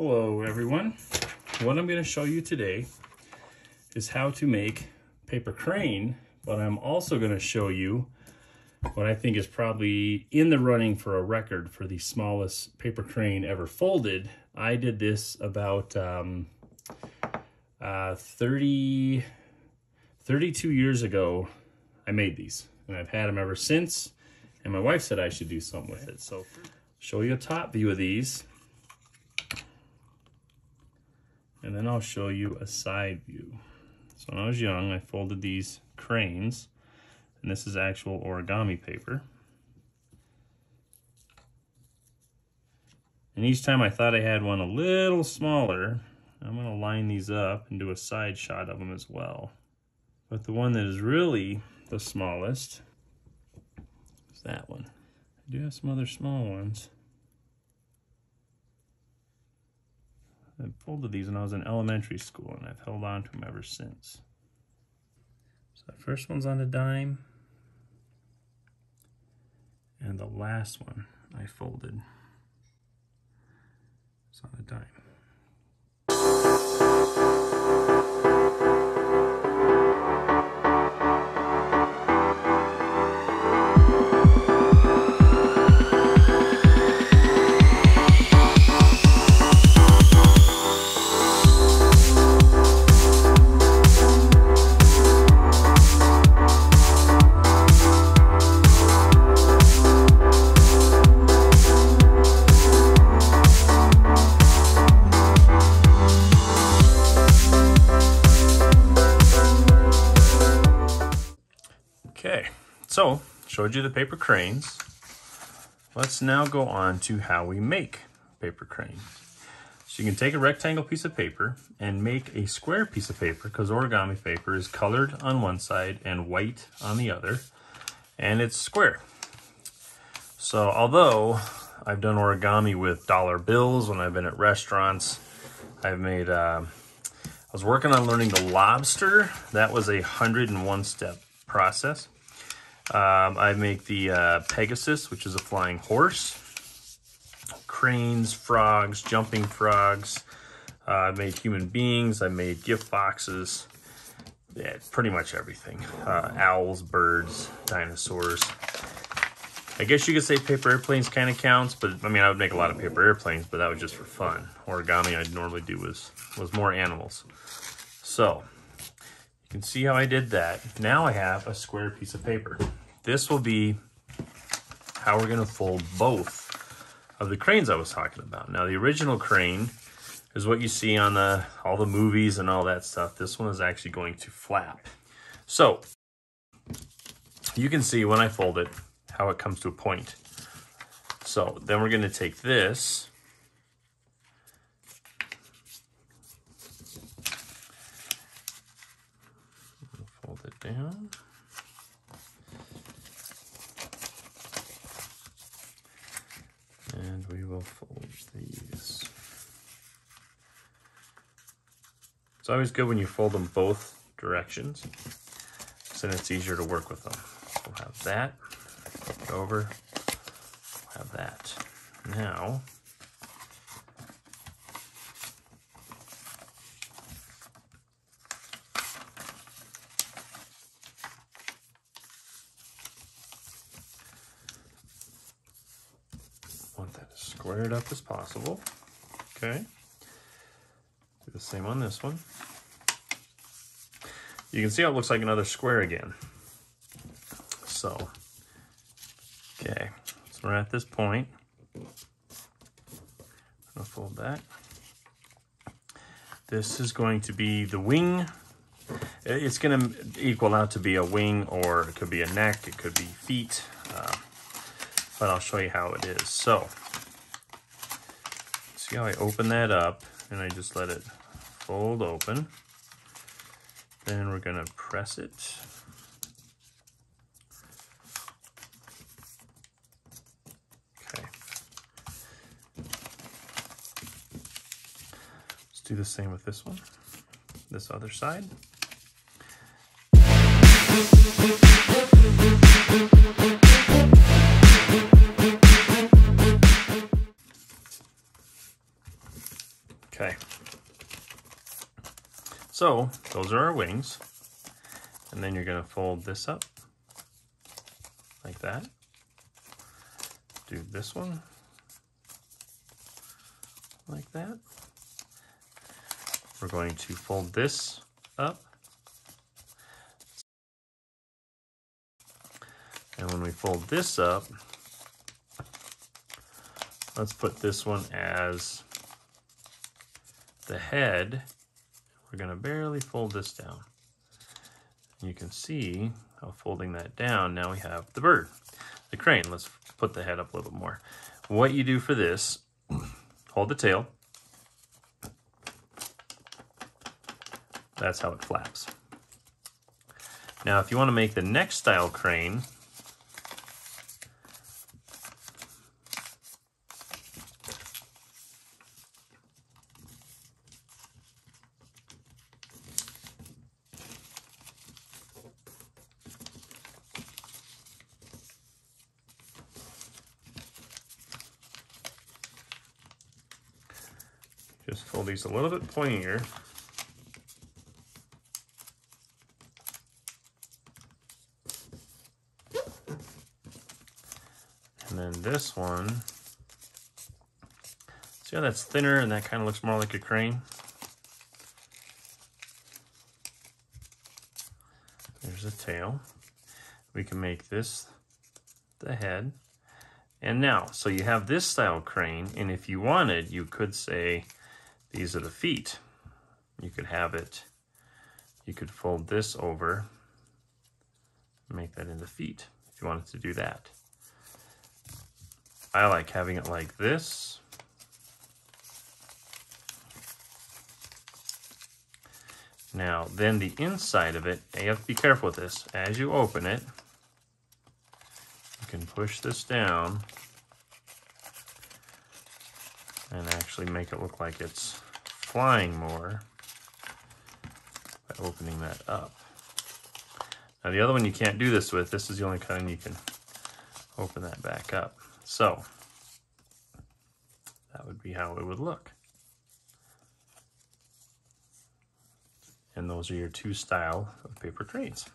Hello everyone. What I'm going to show you today is how to make paper crane, but I'm also going to show you what I think is probably in the running for a record for the smallest paper crane ever folded. I did this about 32 years ago. I made these and I've had them ever since, and my wife said I should do something with it. So show you a top view of these, and then I'll show you a side view. So when I was young, I folded these cranes, and this is actual origami paper. And each time I thought I had one a little smaller, I'm gonna line these up and do a side shot of them as well. But the one that is really the smallest is that one. I do have some other small ones. I folded these when I was in elementary school, and I've held on to them ever since. So the first one's on a dime, and the last one I folded is on a dime. Okay, so showed you the paper cranes. Let's now go on to how we make paper cranes. So you can take a rectangle piece of paper and make a square piece of paper, because origami paper is colored on one side and white on the other, and it's square. So although I've done origami with dollar bills when I've been at restaurants, I've made, I was working on learning the lobster. That was a 101 step process. I make the Pegasus, which is a flying horse, cranes, frogs, jumping frogs. I made human beings. I made gift boxes. Yeah, pretty much everything. Owls, birds, dinosaurs. I guess you could say paper airplanes kind of counts, but I mean, I would make a lot of paper airplanes, but that was just for fun. Origami I'd normally do was more animals. So you can see how I did that. Now I have a square piece of paper. This will be how we're gonna fold both of the cranes I was talking about. Now the original crane is what you see on all the movies and all that stuff. This one is actually going to flap. So you can see when I fold it, how it comes to a point. So then we're gonna take this, fold it down, and we will fold these. It's always good when you fold them both directions, because then it's easier to work with them. So we'll have that, over, we'll have that. Now, want that as squared up as possible. Okay. Do the same on this one. You can see how it looks like another square again. So, okay, so we're at this point. I'll fold that. This is going to be the wing. It's going to equal out to be a wing, or it could be a neck, it could be feet, but I'll show you how it is. So, see how I open that up and I just let it fold open. Then we're going to press it. Okay. Let's do the same with this one, this other side. wings. And then you're going to fold this up like that. Do this one like that. We're going to fold this up. And when we fold this up, let's put this one as the head. We're going to barely fold this down. You can see how folding that down, now we have the bird, the crane. Let's put the head up a little bit more. What you do for this, hold the tail. That's how it flaps. Now, if you want to make the next style crane, just fold these a little bit pointier. And then this one, see how that's thinner and that kind of looks more like a crane? There's the tail. We can make this the head. And now, so you have this style crane, and if you wanted, you could say, these are the feet. You could have it, you could fold this over, make that into feet, if you wanted to do that. I like having it like this. Now, then the inside of it, you have to be careful with this. As you open it, you can push this down and actually make it look like it's flying more by opening that up. Now the other one you can't do this with. This is the only kind you can open that back up. So that would be how it would look. And those are your two style of paper cranes.